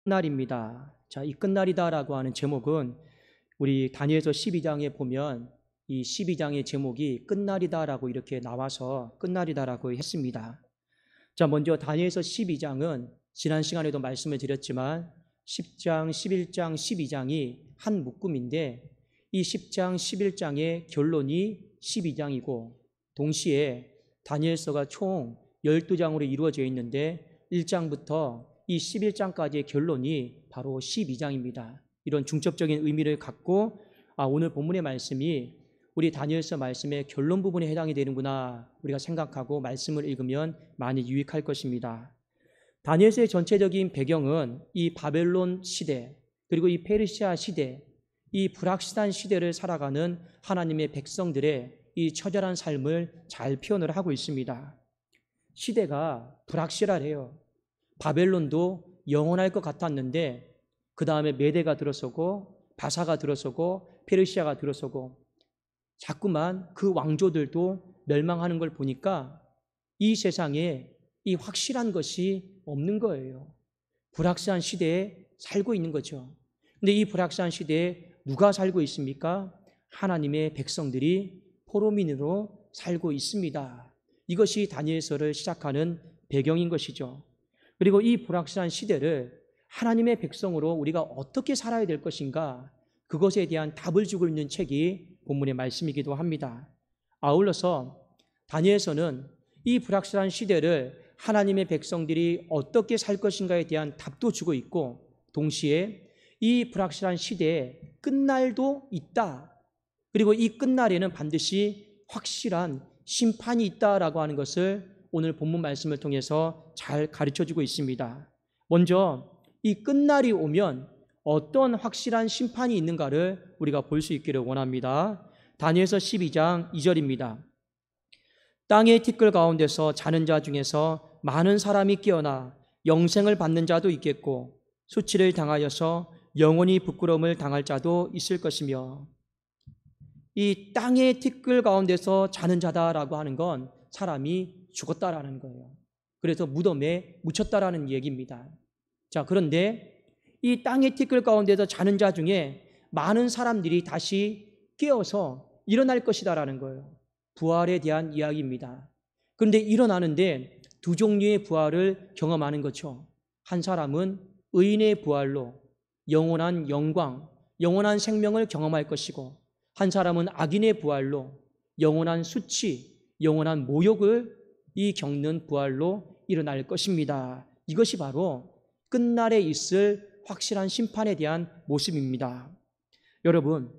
끝날입니다. 자, 이 끝날이다라고 하는 제목은 우리 다니엘서 12장에 보면 이 12장의 제목이 끝날이다라고 이렇게 나와서 끝날이다라고 했습니다. 자, 먼저 다니엘서 12장은 지난 시간에도 말씀을 드렸지만 10장, 11장, 12장이 한 묶음인데 이 10장, 11장의 결론이 12장이고 동시에 다니엘서가 총 12장으로 이루어져 있는데 1장부터 이 11장까지의 결론이 바로 12장입니다. 이런 중첩적인 의미를 갖고 오늘 본문의 말씀이 우리 다니엘서 말씀의 결론 부분에 해당이 되는구나 우리가 생각하고 말씀을 읽으면 많이 유익할 것입니다. 다니엘서의 전체적인 배경은 이 바벨론 시대 그리고 이 페르시아 시대 이 불확실한 시대를 살아가는 하나님의 백성들의 이 처절한 삶을 잘 표현을 하고 있습니다. 시대가 불확실하래요. 바벨론도 영원할 것 같았는데 그 다음에 메대가 들어서고 바사가 들어서고 페르시아가 들어서고 자꾸만 그 왕조들도 멸망하는 걸 보니까 이 세상에 이 확실한 것이 없는 거예요. 불확실한 시대에 살고 있는 거죠. 근데 이 불확실한 시대에 누가 살고 있습니까? 하나님의 백성들이 포로민으로 살고 있습니다. 이것이 다니엘서를 시작하는 배경인 것이죠. 그리고 이 불확실한 시대를 하나님의 백성으로 우리가 어떻게 살아야 될 것인가 그것에 대한 답을 주고 있는 책이 본문의 말씀이기도 합니다. 아울러서 다니엘서는 이 불확실한 시대를 하나님의 백성들이 어떻게 살 것인가에 대한 답도 주고 있고 동시에 이 불확실한 시대에 끝날도 있다. 그리고 이 끝날에는 반드시 확실한 심판이 있다라고 하는 것을 오늘 본문 말씀을 통해서 잘 가르쳐주고 있습니다. 먼저 이 끝날이 오면 어떤 확실한 심판이 있는가를 우리가 볼 수 있기를 원합니다. 다니엘서 12장 2절입니다. 땅의 티끌 가운데서 자는 자 중에서 많은 사람이 깨어나 영생을 받는 자도 있겠고 수치를 당하여서 영원히 부끄러움을 당할 자도 있을 것이며 이 땅의 티끌 가운데서 자는 자다라고 하는 건 사람이 죽었다라는 거예요. 그래서 무덤에 묻혔다라는 얘기입니다. 자, 그런데 이 땅의 티끌 가운데서 자는 자 중에 많은 사람들이 다시 깨어서 일어날 것이다라는 거예요. 부활에 대한 이야기입니다. 그런데 일어나는데 두 종류의 부활을 경험하는 거죠. 한 사람은 의인의 부활로 영원한 영광, 영원한 생명을 경험할 것이고 한 사람은 악인의 부활로 영원한 수치, 영원한 모욕을 겪는 부활로 일어날 것입니다. 이것이 바로 끝날에 있을 확실한 심판에 대한 모습입니다. 여러분,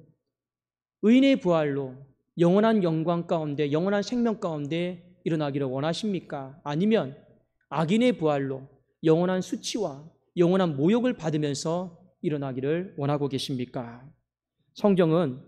의인의 부활로 영원한 영광 가운데, 영원한 생명 가운데 일어나기를 원하십니까? 아니면 악인의 부활로 영원한 수치와 영원한 모욕을 받으면서 일어나기를 원하고 계십니까? 성경은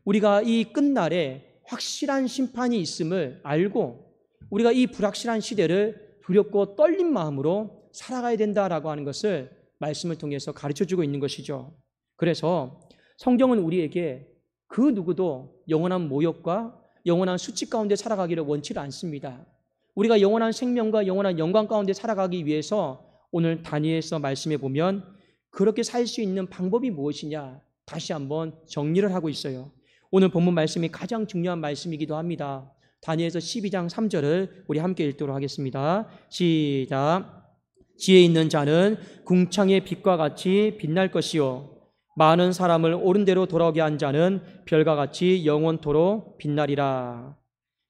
우리가 이 끝날에 확실한 심판이 있음을 알고 우리가 이 불확실한 시대를 두렵고 떨린 마음으로 살아가야 된다라고 하는 것을 말씀을 통해서 가르쳐주고 있는 것이죠. 그래서 성경은 우리에게 그 누구도 영원한 모욕과 영원한 수치 가운데 살아가기를 원치를 않습니다. 우리가 영원한 생명과 영원한 영광 가운데 살아가기 위해서 오늘 다니엘서 말씀해 보면 그렇게 살 수 있는 방법이 무엇이냐 다시 한번 정리를 하고 있어요. 오늘 본문 말씀이 가장 중요한 말씀이기도 합니다. 다니엘서 12장 3절을 우리 함께 읽도록 하겠습니다. 시작. 지혜 있는 자는 궁창의 빛과 같이 빛날 것이요 많은 사람을 옳은 대로 돌아오게 한 자는 별과 같이 영원토록 빛나리라.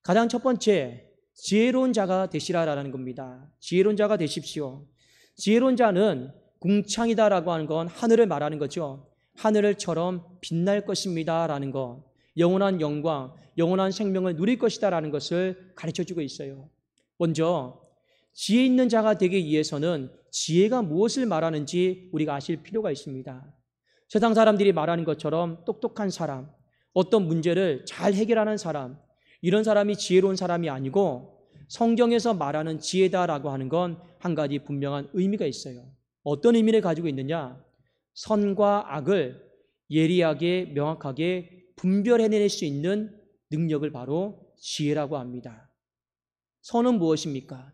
가장 첫 번째, 지혜로운 자가 되시라라는 겁니다. 지혜로운 자가 되십시오. 지혜로운 자는 궁창이다라고 하는 건 하늘을 말하는 거죠. 하늘을처럼 빛날 것입니다라는 것, 영원한 영광, 영원한 생명을 누릴 것이다라는 것을 가르쳐주고 있어요. 먼저 지혜 있는 자가 되기 위해서는 지혜가 무엇을 말하는지 우리가 아실 필요가 있습니다. 세상 사람들이 말하는 것처럼 똑똑한 사람, 어떤 문제를 잘 해결하는 사람, 이런 사람이 지혜로운 사람이 아니고 성경에서 말하는 지혜다라고 하는 건 한 가지 분명한 의미가 있어요. 어떤 의미를 가지고 있느냐? 선과 악을 예리하게 명확하게 분별해낼 수 있는 능력을 바로 지혜라고 합니다. 선은 무엇입니까?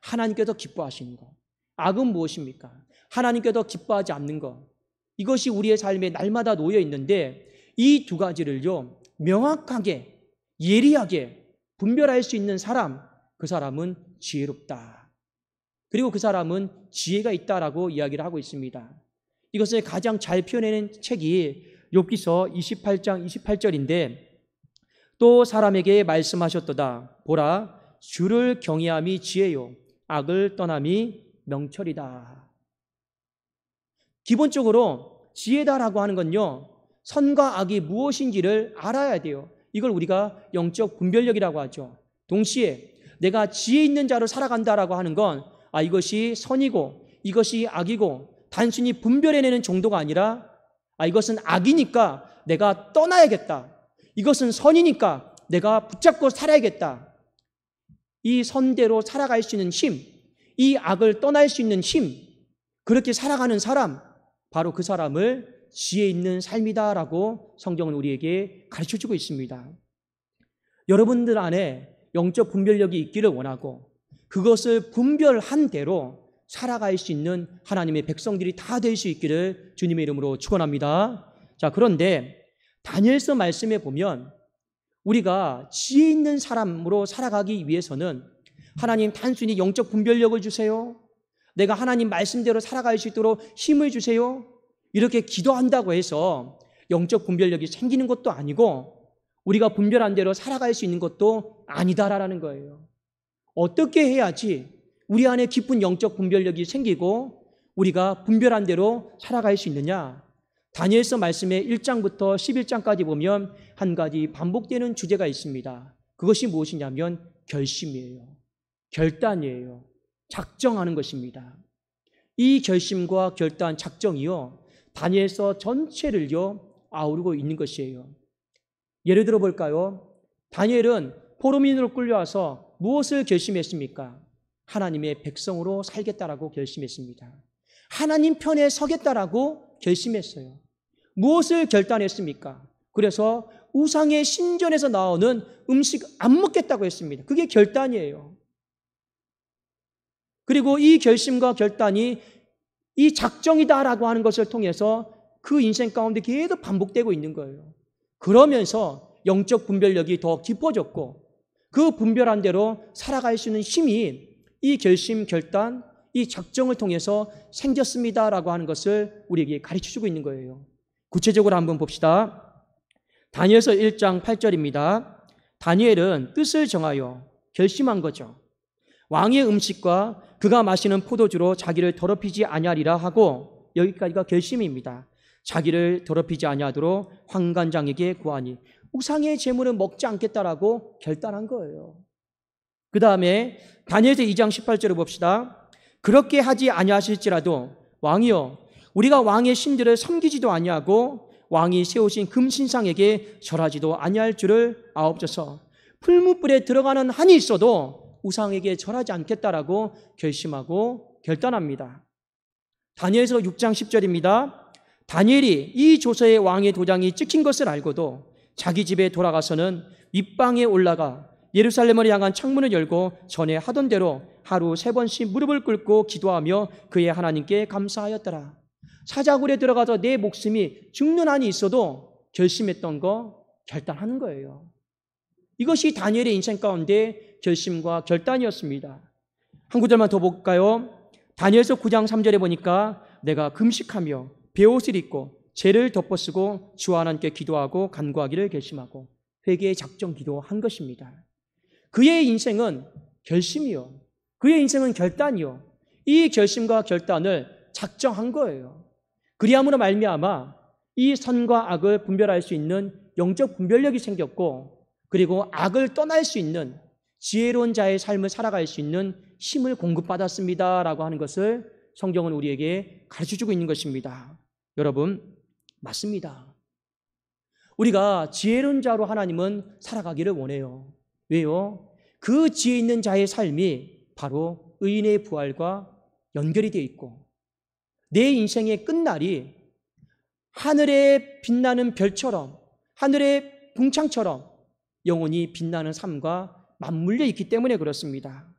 하나님께서 기뻐하시는 것. 악은 무엇입니까? 하나님께도 기뻐하지 않는 것, 이것이 우리의 삶에 날마다 놓여 있는데 이 두 가지를요 명확하게 예리하게 분별할 수 있는 사람, 그 사람은 지혜롭다. 그리고 그 사람은 지혜가 있다라고 이야기를 하고 있습니다. 이것을 가장 잘 표현해낸 책이 욥기서 28장 28절인데 또 사람에게 말씀하셨도다. 보라, 주를 경외함이 지혜요 악을 떠남이 명철이다. 기본적으로 지혜다라고 하는 건요 선과 악이 무엇인지를 알아야 돼요. 이걸 우리가 영적 분별력이라고 하죠. 동시에 내가 지혜 있는 자로 살아간다라고 하는 건 이것이 선이고 이것이 악이고 단순히 분별해내는 정도가 아니라 이것은 악이니까 내가 떠나야겠다. 이것은 선이니까 내가 붙잡고 살아야겠다. 이 선대로 살아갈 수 있는 힘, 이 악을 떠날 수 있는 힘, 그렇게 살아가는 사람, 바로 그 사람을 지혜 있는 삶이다라고 성경은 우리에게 가르쳐주고 있습니다. 여러분들 안에 영적 분별력이 있기를 원하고 그것을 분별한 대로 살아갈 수 있는 하나님의 백성들이 다 될 수 있기를 주님의 이름으로 축원합니다. 자, 그런데 다니엘서 말씀에 보면 우리가 지혜 있는 사람으로 살아가기 위해서는 하나님 단순히 영적 분별력을 주세요, 내가 하나님 말씀대로 살아갈 수 있도록 힘을 주세요, 이렇게 기도한다고 해서 영적 분별력이 생기는 것도 아니고 우리가 분별한 대로 살아갈 수 있는 것도 아니다라는 거예요. 어떻게 해야지 우리 안에 깊은 영적 분별력이 생기고 우리가 분별한 대로 살아갈 수 있느냐? 다니엘서 말씀의 1장부터 11장까지 보면 한 가지 반복되는 주제가 있습니다. 그것이 무엇이냐면 결심이에요. 결단이에요. 작정하는 것입니다. 이 결심과 결단, 작정이요 다니엘서 전체를요 아우르고 있는 것이에요. 예를 들어 볼까요? 다니엘은 포로민으로 끌려와서 무엇을 결심했습니까? 하나님의 백성으로 살겠다라고 결심했습니다. 하나님 편에 서겠다라고 결심했어요. 무엇을 결단했습니까? 그래서 우상의 신전에서 나오는 음식 안 먹겠다고 했습니다. 그게 결단이에요. 그리고 이 결심과 결단이 이 작정이다라고 하는 것을 통해서 그 인생 가운데 계속 반복되고 있는 거예요. 그러면서 영적 분별력이 더 깊어졌고 그 분별한 대로 살아갈 수 있는 힘이 이 결심, 결단, 이 작정을 통해서 생겼습니다라고 하는 것을 우리에게 가르쳐주고 있는 거예요. 구체적으로 한번 봅시다. 다니엘서 1장 8절입니다. 다니엘은 뜻을 정하여 결심한 거죠. 왕의 음식과 그가 마시는 포도주로 자기를 더럽히지 아니하리라 하고, 여기까지가 결심입니다. 자기를 더럽히지 아니하도록 환관장에게 구하니 우상의 제물은 먹지 않겠다라고 결단한 거예요. 그 다음에 다니엘서 2장 18절을 봅시다. 그렇게 하지 아니하실지라도 왕이여 우리가 왕의 신들을 섬기지도 아니하고 왕이 세우신 금신상에게 절하지도 아니할 줄을 아옵소서. 풀무불에 들어가는 한이 있어도 우상에게 절하지 않겠다라고 결심하고 결단합니다. 다니엘서 6장 10절입니다. 다니엘이 이 조서에 왕의 도장이 찍힌 것을 알고도 자기 집에 돌아가서는 윗방에 올라가 예루살렘을 향한 창문을 열고 전에 하던 대로 하루 3번씩 무릎을 꿇고 기도하며 그의 하나님께 감사하였더라. 사자굴에 들어가서 내 목숨이 죽는 한이 있어도 결심했던 거 결단하는 거예요. 이것이 다니엘의 인생 가운데 결심과 결단이었습니다. 한 구절만 더 볼까요? 다니엘서 9장 3절에 보니까 내가 금식하며 베옷을 입고 죄를 덮어쓰고 주와 하나님께 기도하고 간구하기를 결심하고 회개의 작정 기도한 것입니다. 그의 인생은 결심이요, 그의 인생은 결단이요, 이 결심과 결단을 작정한 거예요. 그리함으로 말미암아 이 선과 악을 분별할 수 있는 영적 분별력이 생겼고, 그리고 악을 떠날 수 있는 지혜로운 자의 삶을 살아갈 수 있는 힘을 공급받았습니다라고 하는 것을 성경은 우리에게 가르쳐주고 있는 것입니다. 여러분, 맞습니다. 우리가 지혜로운 자로 하나님은 살아가기를 원해요. 왜요? 그 지혜 있는 자의 삶이 바로 의인의 부활과 연결이 되어 있고 내 인생의 끝날이 하늘에 빛나는 별처럼, 하늘의 궁창처럼 영원히 빛나는 삶과 맞물려 있기 때문에 그렇습니다.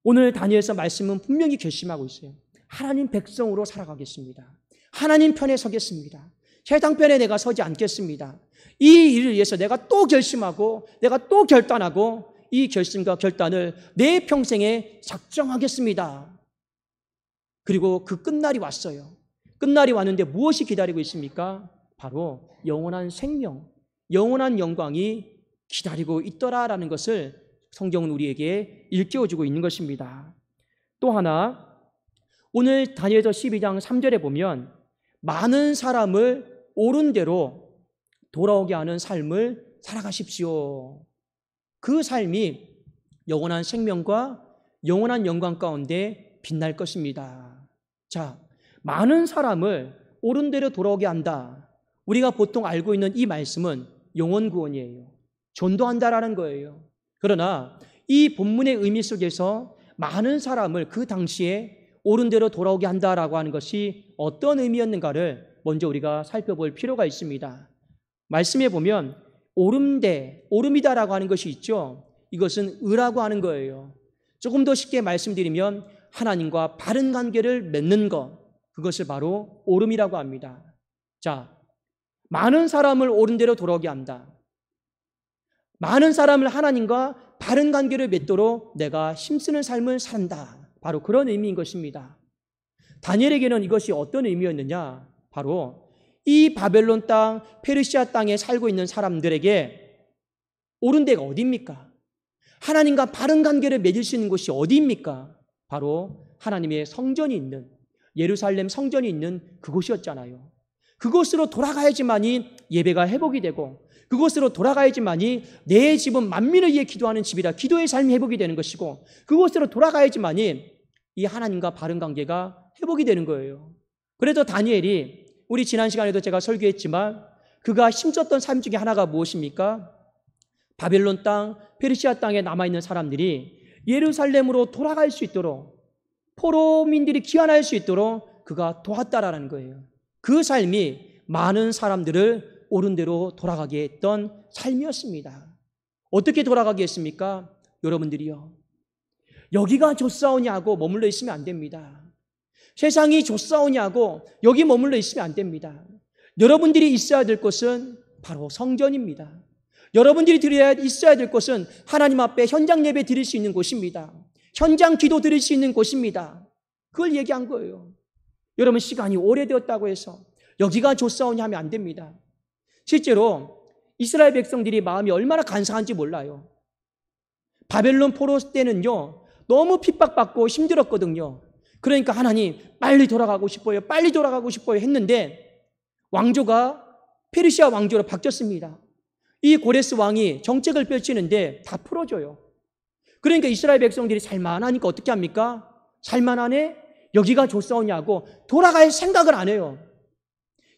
오늘 다니엘서 말씀은 분명히 결심하고 있어요. 하나님 백성으로 살아가겠습니다. 하나님 편에 서겠습니다. 세상 편에 내가 서지 않겠습니다. 이 일을 위해서 내가 또 결심하고 내가 또 결단하고 이 결심과 결단을 내 평생에 작정하겠습니다. 그리고 그 끝날이 왔어요. 끝날이 왔는데 무엇이 기다리고 있습니까? 바로 영원한 생명, 영원한 영광이 기다리고 있더라라는 것을 성경은 우리에게 일깨워주고 있는 것입니다. 또 하나, 오늘 다니엘서 12장 3절에 보면 많은 사람을 옳은 대로 돌아오게 하는 삶을 살아가십시오. 그 삶이 영원한 생명과 영원한 영광 가운데 빛날 것입니다. 자, 많은 사람을 옳은 대로 돌아오게 한다. 우리가 보통 알고 있는 이 말씀은 영원 구원이에요. 전도한다라는 거예요. 그러나 이 본문의 의미 속에서 많은 사람을 그 당시에 옳은 대로 돌아오게 한다라고 하는 것이 어떤 의미였는가를 먼저 우리가 살펴볼 필요가 있습니다. 말씀에 보면 옳음이다라고 하는 것이 있죠. 이것은 의라고 하는 거예요. 조금 더 쉽게 말씀드리면 하나님과 바른 관계를 맺는 것, 그것을 바로 옳음이라고 합니다. 자, 많은 사람을 옳은 대로 돌아오게 한다. 많은 사람을 하나님과 바른 관계를 맺도록 내가 힘쓰는 삶을 산다. 바로 그런 의미인 것입니다. 다니엘에게는 이것이 어떤 의미였느냐? 바로 이 바벨론 땅, 페르시아 땅에 살고 있는 사람들에게 옳은 데가 어디입니까? 하나님과 바른 관계를 맺을 수 있는 곳이 어디입니까? 바로 하나님의 성전이 있는, 예루살렘 성전이 있는 그곳이었잖아요. 그곳으로 돌아가야지만이 예배가 회복이 되고, 그곳으로 돌아가야지만이 내 집은 만민을 위해 기도하는 집이라 기도의 삶이 회복이 되는 것이고, 그곳으로 돌아가야지만이 이 하나님과 바른 관계가 회복이 되는 거예요. 그래서 다니엘이, 우리 지난 시간에도 제가 설교했지만 그가 힘썼던 삶 중에 하나가 무엇입니까? 바벨론 땅, 페르시아 땅에 남아있는 사람들이 예루살렘으로 돌아갈 수 있도록, 포로민들이 귀환할 수 있도록 그가 도왔다라는 거예요. 그 삶이 많은 사람들을 옳은 대로 돌아가게 했던 삶이었습니다. 어떻게 돌아가게 했습니까? 여러분들이요, 여기가 좋사오냐고 머물러 있으면 안 됩니다. 세상이 좋사오냐고 여기 머물러 있으면 안 됩니다. 여러분들이 있어야 될 곳은 바로 성전입니다. 여러분들이 있어야 될 곳은 하나님 앞에 현장 예배 드릴 수 있는 곳입니다. 현장 기도 드릴 수 있는 곳입니다. 그걸 얘기한 거예요. 여러분, 시간이 오래되었다고 해서 여기가 좋사오냐 하면 안 됩니다. 실제로 이스라엘 백성들이 마음이 얼마나 간사한지 몰라요. 바벨론 포로 때는요, 너무 핍박받고 힘들었거든요. 그러니까 하나님, 빨리 돌아가고 싶어요, 빨리 돌아가고 싶어요 했는데 왕조가 페르시아 왕조로 바뀌었습니다. 이 고레스 왕이 정책을 펼치는데 다 풀어줘요. 그러니까 이스라엘 백성들이 살만하니까 어떻게 합니까? 살만하네? 여기가 좋사오냐고 돌아갈 생각을 안 해요.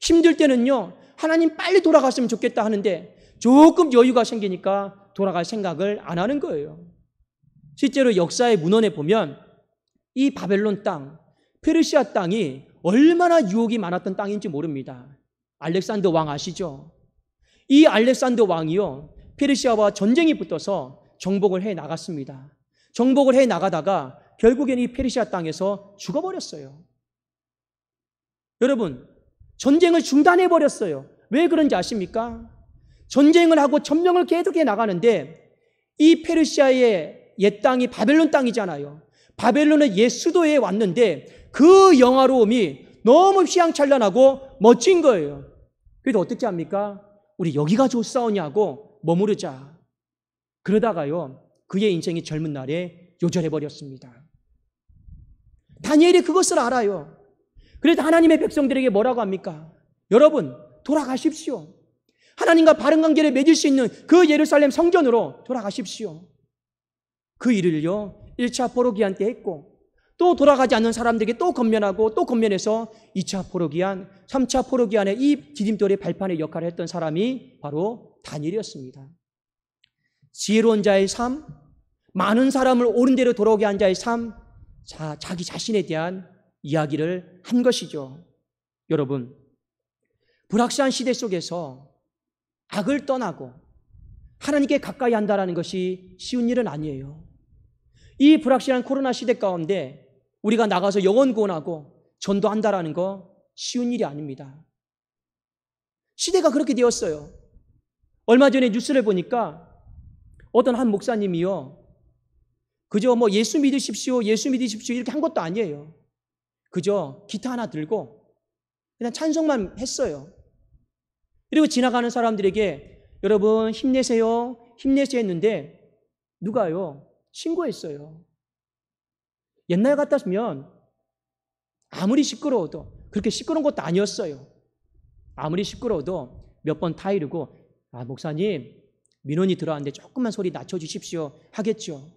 힘들 때는요, 하나님 빨리 돌아갔으면 좋겠다 하는데 조금 여유가 생기니까 돌아갈 생각을 안 하는 거예요. 실제로 역사의 문헌에 보면 이 바벨론 땅, 페르시아 땅이 얼마나 유혹이 많았던 땅인지 모릅니다. 알렉산더 왕 아시죠? 이 알렉산더 왕이요, 페르시아와 전쟁이 붙어서 정복을 해 나갔습니다. 정복을 해 나가다가 결국엔 이 페르시아 땅에서 죽어버렸어요. 여러분, 전쟁을 중단해 버렸어요. 왜 그런지 아십니까? 전쟁을 하고 점령을 계속해 나가는데 이 페르시아의 옛 땅이 바벨론 땅이잖아요. 바벨론의 옛 수도에 왔는데 그 영화로움이 너무 휘황찬란하고 멋진 거예요. 그래도 어떻게 합니까? 우리 여기가 좋사오냐고 머무르자. 그러다가요, 그의 인생이 젊은 날에 요절해 버렸습니다. 다니엘이 그것을 알아요. 그래서 하나님의 백성들에게 뭐라고 합니까? 여러분, 돌아가십시오. 하나님과 바른 관계를 맺을 수 있는 그 예루살렘 성전으로 돌아가십시오. 그 일을요, 1차 포로기한 때 했고, 또 돌아가지 않는 사람들에게 또 건면하고 또 건면해서 2차 포로기한, 3차 포로기한에 이 디딤돌의 발판의 역할을 했던 사람이 바로 다니엘이었습니다. 지혜로운 자의 삶, 많은 사람을 옳은 대로 돌아오게 한 자의 삶, 자기 자신에 대한 이야기를 한 것이죠. 여러분, 불확실한 시대 속에서 악을 떠나고 하나님께 가까이 한다는 것이 쉬운 일은 아니에요. 이 불확실한 코로나 시대 가운데 우리가 나가서 영혼 구원하고 전도한다라는 거 쉬운 일이 아닙니다. 시대가 그렇게 되었어요. 얼마 전에 뉴스를 보니까 어떤 한 목사님이요, 그저 뭐 예수 믿으십시오 이렇게 한 것도 아니에요. 그저 기타 하나 들고 그냥 찬송만 했어요. 그리고 지나가는 사람들에게 여러분 힘내세요 했는데 누가요? 신고했어요. 옛날 같았으면 아무리 시끄러워도, 그렇게 시끄러운 것도 아니었어요. 아무리 시끄러워도 몇 번 타이르고 목사님 민원이 들어왔는데 조금만 소리 낮춰주십시오 하겠죠.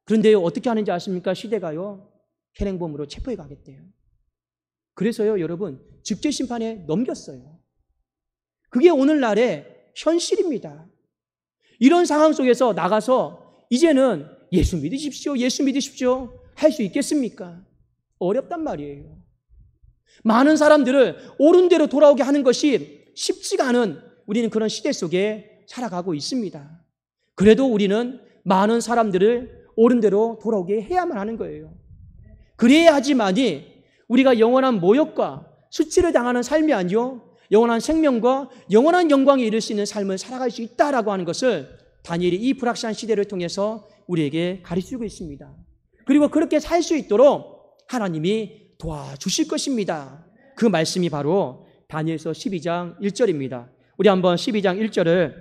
그런데요, 어떻게 하는지 아십니까? 시대가요, 현행범으로 체포해 가겠대요. 그래서요, 여러분 직죄심판에 넘겼어요. 그게 오늘날의 현실입니다. 이런 상황 속에서 나가서 이제는 예수 믿으십시오 할 수 있겠습니까? 어렵단 말이에요. 많은 사람들을 옳은 대로 돌아오게 하는 것이 쉽지가 않은 우리는 그런 시대 속에 살아가고 있습니다. 그래도 우리는 많은 사람들을 옳은 대로 돌아오게 해야만 하는 거예요. 그래야지만이 우리가 영원한 모욕과 수치를 당하는 삶이 아니요, 영원한 생명과 영원한 영광에 이를 수 있는 삶을 살아갈 수 있다라고 하는 것을 다니엘이 이 불확실한 시대를 통해서 우리에게 가르치고 있습니다. 그리고 그렇게 살 수 있도록 하나님이 도와주실 것입니다. 그 말씀이 바로 다니엘서 12장 1절입니다. 우리 한번 12장 1절을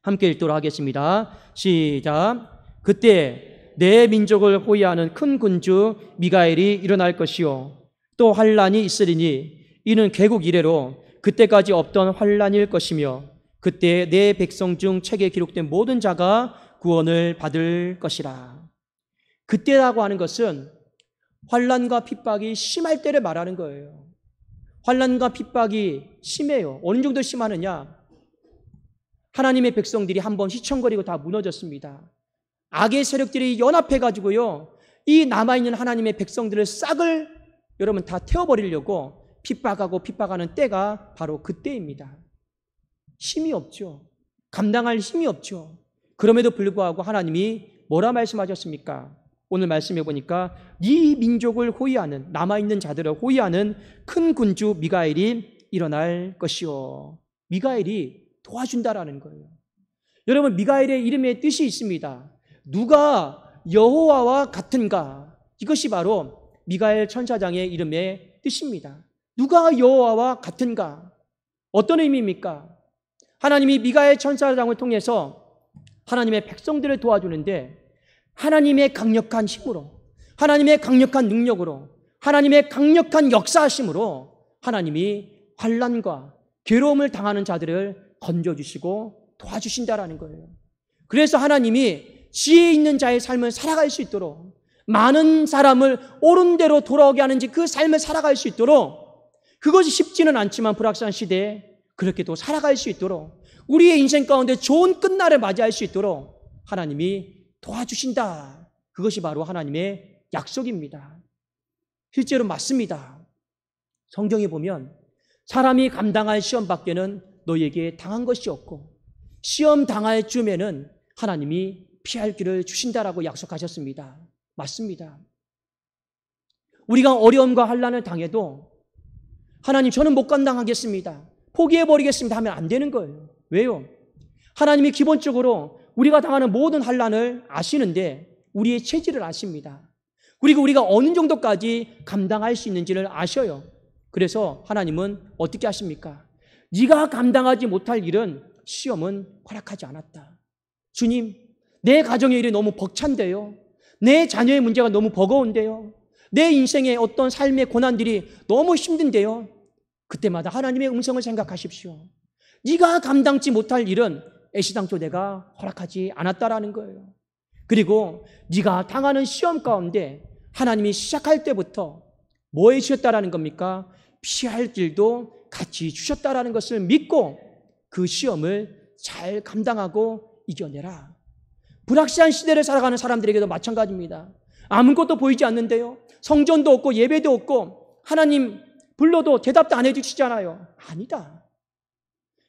함께 읽도록 하겠습니다. 시작. 그때 내 민족을 호위하는 큰 군주 미가엘이 일어날 것이요 또 환란이 있으리니 이는 개국 이래로 그때까지 없던 환란일 것이며 그때 내 백성 중 책에 기록된 모든 자가 구원을 받을 것이라. 그때라고 하는 것은 환란과 핍박이 심할 때를 말하는 거예요. 환란과 핍박이 심해요. 어느 정도 심하느냐? 하나님의 백성들이 한번 휘청거리고 다 무너졌습니다. 악의 세력들이 연합해가지고요, 이 남아있는 하나님의 백성들을 싹을 여러분 다 태워버리려고 핍박하는 때가 바로 그때입니다. 힘이 없죠. 감당할 힘이 없죠. 그럼에도 불구하고 하나님이 뭐라 말씀하셨습니까? 오늘 말씀해 보니까 이 민족을 호위하는, 남아있는 자들을 호위하는 큰 군주 미가엘이 일어날 것이요. 미가엘이 도와준다라는 거예요. 여러분, 미가엘의 이름에 뜻이 있습니다. 누가 여호와와 같은가? 이것이 바로 미가엘 천사장의 이름의 뜻입니다. 누가 여호와와 같은가? 어떤 의미입니까? 하나님이 미가엘 천사장을 통해서 하나님의 백성들을 도와주는데 하나님의 강력한 힘으로, 하나님의 강력한 능력으로, 하나님의 강력한 역사하심으로 하나님이 환난과 괴로움을 당하는 자들을 건져주시고 도와주신다라는 거예요. 그래서 하나님이 지혜 있는 자의 삶을 살아갈 수 있도록, 많은 사람을 옳은 대로 돌아오게 하는지 그 삶을 살아갈 수 있도록, 그것이 쉽지는 않지만 불확실한 시대에 그렇게 또 살아갈 수 있도록, 우리의 인생 가운데 좋은 끝날을 맞이할 수 있도록 하나님이 도와주신다. 그것이 바로 하나님의 약속입니다. 실제로 맞습니다. 성경에 보면 사람이 감당할 시험 밖에는 너희에게 당한 것이 없고 시험 당할 쯤에는 하나님이 피할 길을 주신다라고 약속하셨습니다. 맞습니다. 우리가 어려움과 환난을 당해도 하나님 저는 못 감당하겠습니다, 포기해버리겠습니다 하면 안 되는 거예요. 왜요? 하나님이 기본적으로 우리가 당하는 모든 환난을 아시는데 우리의 체질을 아십니다. 그리고 우리가 어느 정도까지 감당할 수 있는지를 아셔요. 그래서 하나님은 어떻게 하십니까? 네가 감당하지 못할 일은 시험은 허락하지 않았다. 주님, 내 가정의 일이 너무 벅찬데요, 내 자녀의 문제가 너무 버거운데요, 내 인생의 어떤 삶의 고난들이 너무 힘든데요. 그때마다 하나님의 음성을 생각하십시오. 네가 감당치 못할 일은 애시당초 내가 허락하지 않았다라는 거예요. 그리고 네가 당하는 시험 가운데 하나님이 시작할 때부터 뭐 해주셨다라는 겁니까? 피할 길도 같이 주셨다라는 것을 믿고 그 시험을 잘 감당하고 이겨내라. 불확실한 시대를 살아가는 사람들에게도 마찬가지입니다. 아무것도 보이지 않는데요, 성전도 없고 예배도 없고 하나님 불러도 대답도 안 해주시잖아요. 아니다.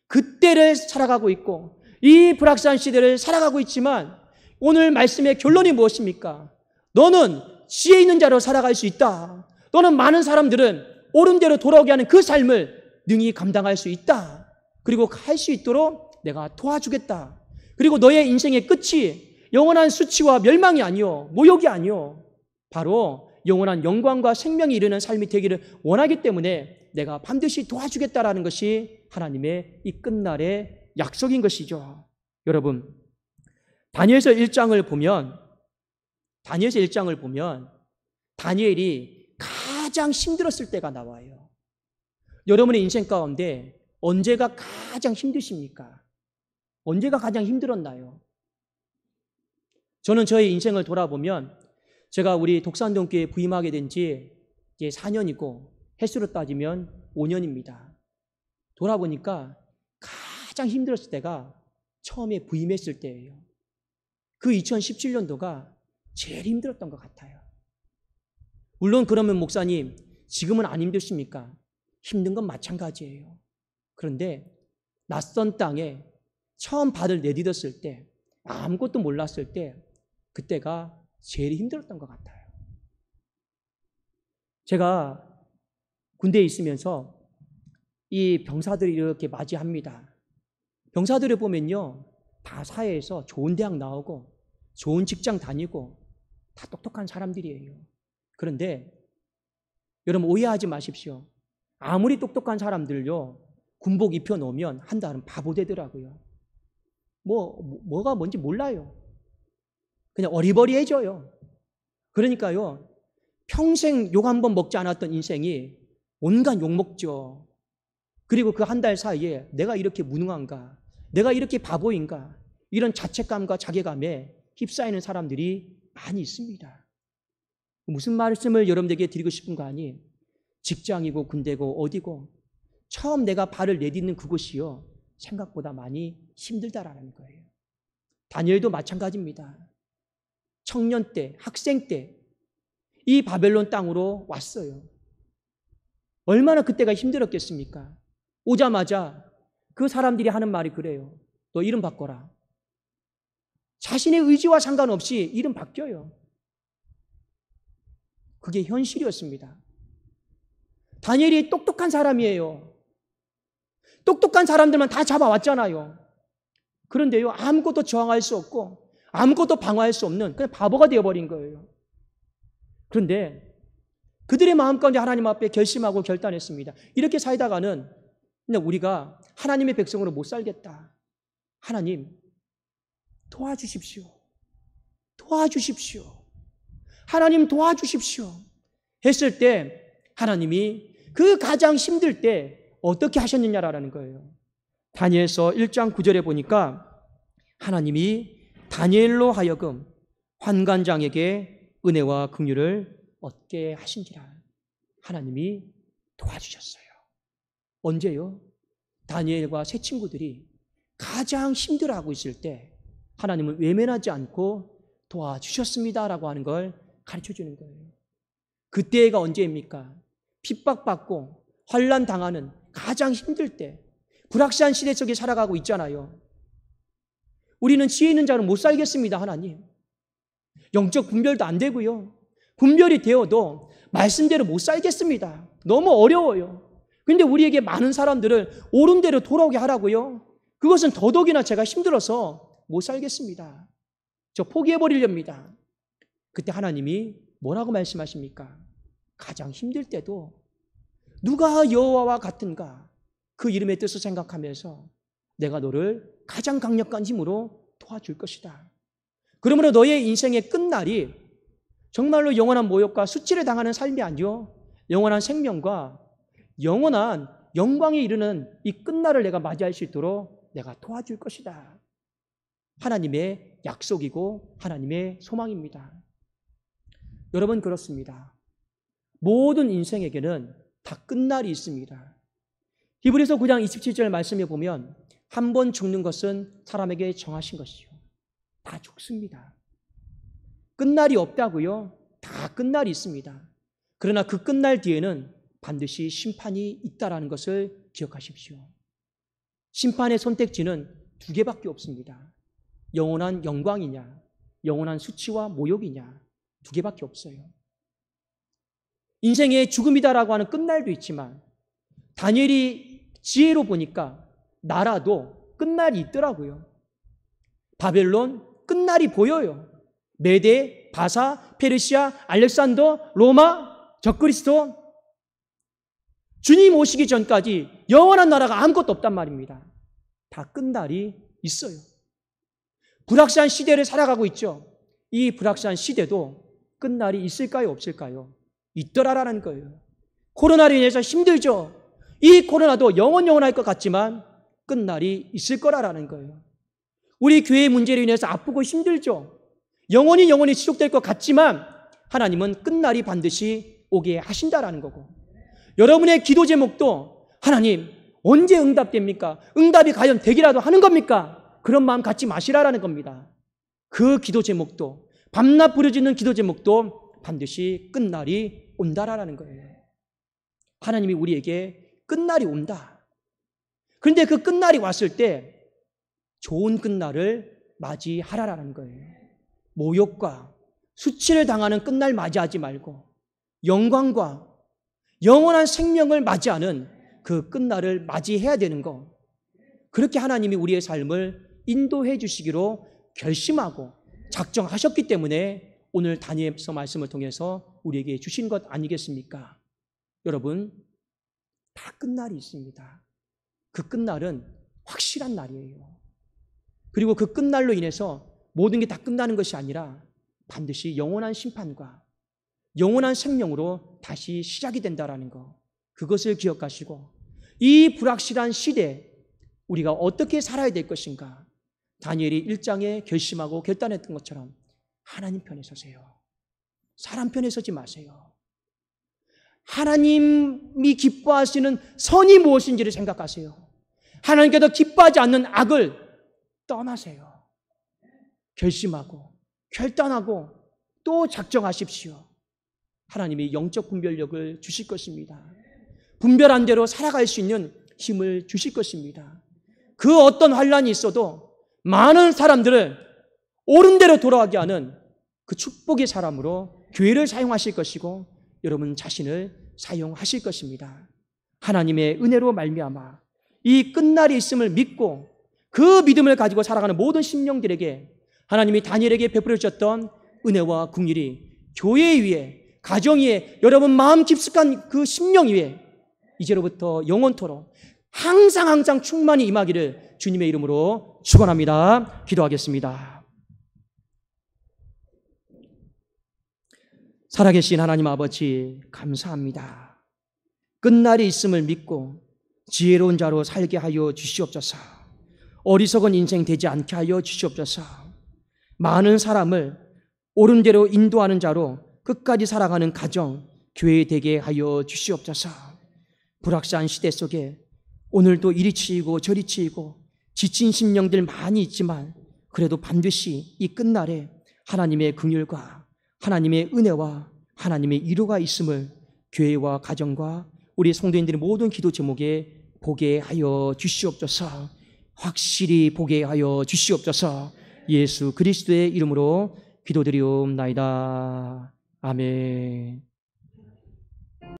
그때를 살아가고 있고 이 불확실한 시대를 살아가고 있지만 오늘 말씀의 결론이 무엇입니까? 너는 지혜 있는 자로 살아갈 수 있다. 너는 많은 사람들은 옳은 대로 돌아오게 하는 그 삶을 능히 감당할 수 있다. 그리고 할 수 있도록 내가 도와주겠다. 그리고 너의 인생의 끝이 영원한 수치와 멸망이 아니요, 모욕이 아니요, 바로 영원한 영광과 생명이 이르는 삶이 되기를 원하기 때문에 내가 반드시 도와주겠다라는 것이 하나님의 이 끝날의 약속인 것이죠. 여러분, 다니엘서 1장을 보면 다니엘이 가장 힘들었을 때가 나와요. 여러분의 인생 가운데 언제가 가장 힘드십니까? 언제가 가장 힘들었나요? 저는 저의 인생을 돌아보면 제가 우리 독산동교회에 부임하게 된 지 이제 4년이고 횟수로 따지면 5년입니다. 돌아보니까 가장 힘들었을 때가 처음에 부임했을 때예요. 그 2017년도가 제일 힘들었던 것 같아요. 물론 그러면 목사님, 지금은 안 힘드십니까? 힘든 건 마찬가지예요. 그런데 낯선 땅에 처음 발을 내디뎠을 때, 아무것도 몰랐을 때, 그때가 제일 힘들었던 것 같아요. 제가 군대에 있으면서 이 병사들이 이렇게 맞이합니다. 병사들을 보면요, 다 사회에서 좋은 대학 나오고 좋은 직장 다니고 다 똑똑한 사람들이에요. 그런데 여러분 오해하지 마십시오. 아무리 똑똑한 사람들요, 군복 입혀놓으면 한 달은 바보 되더라고요. 뭐가 뭔지 몰라요. 그냥 어리버리해져요. 그러니까요, 평생 욕 한 번 먹지 않았던 인생이 온갖 욕 먹죠. 그리고 그 한 달 사이에 내가 이렇게 무능한가, 내가 이렇게 바보인가, 이런 자책감과 자괴감에 휩싸이는 사람들이 많이 있습니다. 무슨 말씀을 여러분들에게 드리고 싶은가 하니, 직장이고 군대고 어디고 처음 내가 발을 내딛는 그곳이요, 생각보다 많이 힘들다라는 거예요. 다니엘도 마찬가지입니다. 청년 때, 학생 때 이 바벨론 땅으로 왔어요. 얼마나 그때가 힘들었겠습니까? 오자마자 그 사람들이 하는 말이 그래요. 너 이름 바꿔라. 자신의 의지와 상관없이 이름 바뀌어요. 그게 현실이었습니다. 다니엘이 똑똑한 사람이에요. 똑똑한 사람들만 다 잡아왔잖아요. 그런데요, 아무것도 저항할 수 없고 아무것도 방어할 수 없는 그냥 바보가 되어버린 거예요. 그런데 그들의 마음 가운데 하나님 앞에 결심하고 결단했습니다. 이렇게 살다가는 그냥 우리가 하나님의 백성으로 못 살겠다. 하나님, 도와주십시오. 도와주십시오. 하나님 도와주십시오. 했을 때 하나님이 그 가장 힘들 때 어떻게 하셨느냐라는 거예요. 다니엘서 1장 9절에 보니까 하나님이 다니엘로 하여금 환관장에게 은혜와 긍휼을 얻게 하신지라. 하나님이 도와주셨어요. 언제요? 다니엘과 세 친구들이 가장 힘들어하고 있을 때 하나님은 외면하지 않고 도와주셨습니다라고 하는 걸 가르쳐주는 거예요. 그때가 언제입니까? 핍박받고 환난 당하는 가장 힘들 때, 불확실한 시대 속에 살아가고 있잖아요. 우리는 지혜 있는 자로 못 살겠습니다. 하나님, 영적 분별도 안 되고요, 분별이 되어도 말씀대로 못 살겠습니다. 너무 어려워요. 그런데 우리에게 많은 사람들을 옳은 대로 돌아오게 하라고요? 그것은 더더욱이나 제가 힘들어서 못 살겠습니다. 저 포기해버리렵니다. 그때 하나님이 뭐라고 말씀하십니까? 가장 힘들 때도 누가 여호와와 같은가, 그 이름의 뜻을 생각하면서 내가 너를 가장 강력한 힘으로 도와줄 것이다. 그러므로 너의 인생의 끝날이 정말로 영원한 모욕과 수치를 당하는 삶이 아니요, 영원한 생명과 영원한 영광에 이르는 이 끝날을 내가 맞이할 수 있도록 내가 도와줄 것이다. 하나님의 약속이고 하나님의 소망입니다. 여러분, 그렇습니다. 모든 인생에게는 다 끝날이 있습니다. 히브리서 9장 27절 말씀에 보면 한 번 죽는 것은 사람에게 정하신 것이요, 다 죽습니다. 끝날이 없다고요? 다 끝날이 있습니다. 그러나 그 끝날 뒤에는 반드시 심판이 있다라는 것을 기억하십시오. 심판의 선택지는 두 개밖에 없습니다. 영원한 영광이냐, 영원한 수치와 모욕이냐, 두 개밖에 없어요. 인생의 죽음이다라고 하는 끝날도 있지만 다니엘이 지혜로 보니까 나라도 끝날이 있더라고요. 바벨론 끝날이 보여요. 메데, 바사, 페르시아, 알렉산더, 로마, 적그리스도. 주님 오시기 전까지 영원한 나라가 아무것도 없단 말입니다. 다 끝날이 있어요. 불확실한 시대를 살아가고 있죠. 이 불확실한 시대도 끝날이 있을까요, 없을까요? 있더라라는 거예요. 코로나로 인해서 힘들죠. 이 코로나도 영원할 것 같지만 끝날이 있을 거라는 거예요. 우리 교회 문제로 인해서 아프고 힘들죠. 영원히 지속될 것 같지만 하나님은 끝날이 반드시 오게 하신다라는 거고, 여러분의 기도 제목도 하나님 언제 응답됩니까? 응답이 과연 되기라도 하는 겁니까? 그런 마음 갖지 마시라라는 겁니다. 그 기도 제목도, 밤낮 부르짖는 기도 제목도 반드시 끝날이 온다라는 거예요. 하나님이 우리에게 끝날이 온다. 그런데 그 끝날이 왔을 때 좋은 끝날을 맞이하라라는 거예요. 모욕과 수치를 당하는 끝날 맞이하지 말고 영광과 영원한 생명을 맞이하는 그 끝날을 맞이해야 되는 거, 그렇게 하나님이 우리의 삶을 인도해 주시기로 결심하고 작정하셨기 때문에 오늘 다니엘서 말씀을 통해서 우리에게 주신 것 아니겠습니까? 여러분, 다 끝날이 있습니다. 그 끝날은 확실한 날이에요. 그리고 그 끝날로 인해서 모든 게 다 끝나는 것이 아니라 반드시 영원한 심판과 영원한 생명으로 다시 시작이 된다라는 거, 그것을 기억하시고 이 불확실한 시대에 우리가 어떻게 살아야 될 것인가, 다니엘이 1장에 결심하고 결단했던 것처럼 하나님 편에 서세요. 사람 편에 서지 마세요. 하나님이 기뻐하시는 선이 무엇인지를 생각하세요. 하나님께서 기뻐하지 않는 악을 떠나세요. 결심하고 결단하고 또 작정하십시오. 하나님이 영적 분별력을 주실 것입니다. 분별한 대로 살아갈 수 있는 힘을 주실 것입니다. 그 어떤 환란이 있어도 많은 사람들을 옳은 대로 돌아가게 하는 그 축복의 사람으로 교회를 사용하실 것이고 여러분 자신을 사용하실 것입니다. 하나님의 은혜로 말미암아 이 끝날이 있음을 믿고 그 믿음을 가지고 살아가는 모든 심령들에게 하나님이 다니엘에게 베풀어 주셨던 은혜와 긍휼이 교회 위에, 가정 위에, 여러분 마음 깊숙한 그 심령 위에 이제로부터 영원토록 항상 충만히 임하기를 주님의 이름으로 축원합니다. 기도하겠습니다. 살아계신 하나님 아버지, 감사합니다. 끝날이 있음을 믿고 지혜로운 자로 살게 하여 주시옵소서. 어리석은 인생 되지 않게 하여 주시옵소서. 많은 사람을 옳은 대로 인도하는 자로 끝까지 살아가는 가정, 교회 되게 하여 주시옵소서. 불확실한 시대 속에 오늘도 이리 치이고 저리 치이고 지친 심령들 많이 있지만 그래도 반드시 이 끝날에 하나님의 긍휼과 하나님의 은혜와 하나님의 위로가 있음을 교회와 가정과 우리 성도인들의 모든 기도 제목에 보게 하여 주시옵소서. 확실히 보게 하여 주시옵소서. 예수 그리스도의 이름으로 기도드리옵나이다. 아멘.